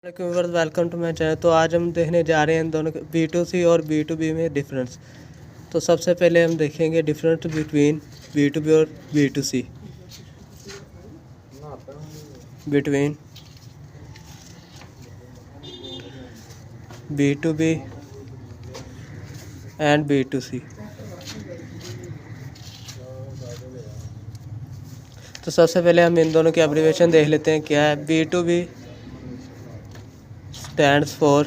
Welcome to my channel. तो आज हम देखने जा रहे हैं इन दोनों B2C और B2B में डिफरेंस। तो सबसे पहले हम देखेंगे डिफरेंस बिटवीन B2B और B2C। Between B2B and B2C। तो सबसे पहले हम इन दोनों की एब्रीविएशन देख लेते हैं क्या है। B2B stands for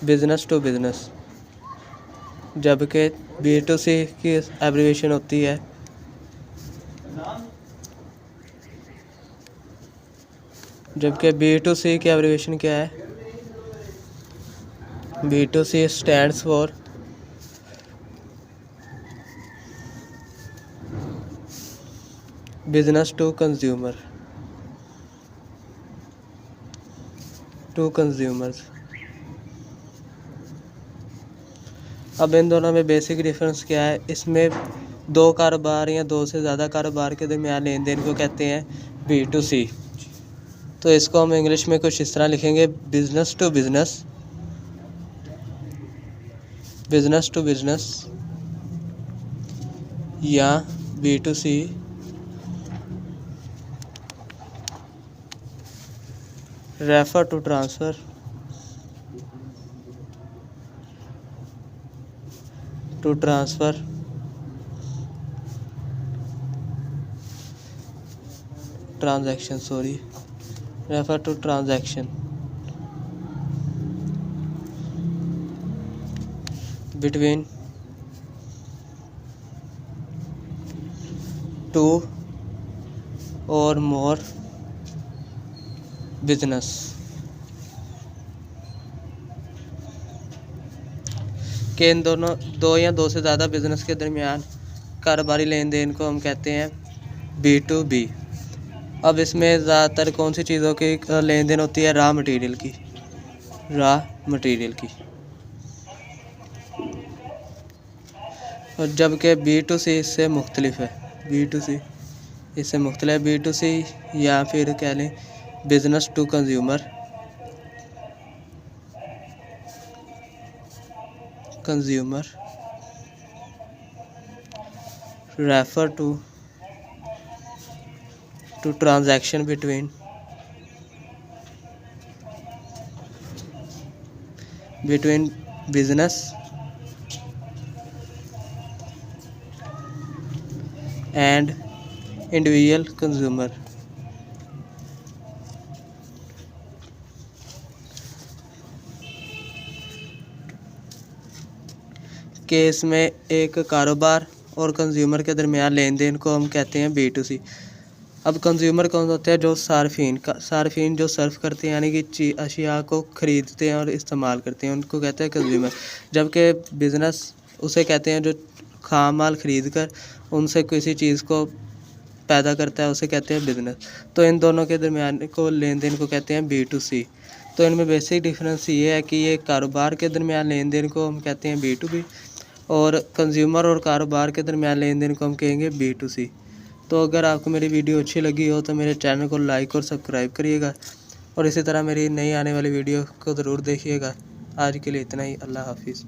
business to business, जबकि B2C की एब्रीविएशन होती है B2C की एब्रीविएशन क्या है। B2C stands for business to consumer, to consumers. अब इन दोनों में बेसिक डिफरेंस क्या है। इसमें दो कारोबार या दो से ज़्यादा कारोबार के दरमियान लेन देन को कहते हैं B2C। तो इसको हम इंग्लिश में कुछ इस तरह लिखेंगे, business to business, business to business, या B2C refer to transfer, to transfer transaction, refer to transaction between two और मोर बिजनेस। के इन दोनों दो या दो से ज़्यादा बिजनेस के दरमियान कारोबारी लेन देन को हम कहते हैं B2B। अब इसमें ज़्यादातर कौन सी चीज़ों की लेन देन होती है, रॉ मटेरियल की, रॉ मटेरियल की। और जबकि B2C इससे मुख्तलिफ है, B2C इससे मुख्तलिफ है। B2C या फिर कह लें business to consumer, consumer refer to transaction between business and individual consumer. Case में एक कारोबार और कंज्यूमर के दरमियान लेन देन को हम कहते हैं B2C। अब कंज्यूमर कौन होते हैं, जो सार्फिन जो सर्फ करते हैं, यानी कि अशिया को ख़रीदते हैं और इस्तेमाल करते हैं, उनको कहते हैं कंज्यूमर। जबकि बिज़नेस उसे कहते हैं जो खाम माल ख़रीद कर उनसे किसी चीज़ को पैदा करता है, उसे कहते हैं बिज़नेस। तो इन दोनों के दरमियान को लेन देन को कहते हैं B2C। तो इनमें बेसिक डिफरेंस ये है कि ये कारोबार के दरमियान लेन देन को हम कहते हैं B2B, और कंज्यूमर और कारोबार के दरमियान लेन देन को हम कहेंगे B2C। तो अगर आपको मेरी वीडियो अच्छी लगी हो तो मेरे चैनल को लाइक और सब्सक्राइब करिएगा, और इसी तरह मेरी नई आने वाली वीडियो को ज़रूर देखिएगा। आज के लिए इतना ही। अल्लाह हाफिज़।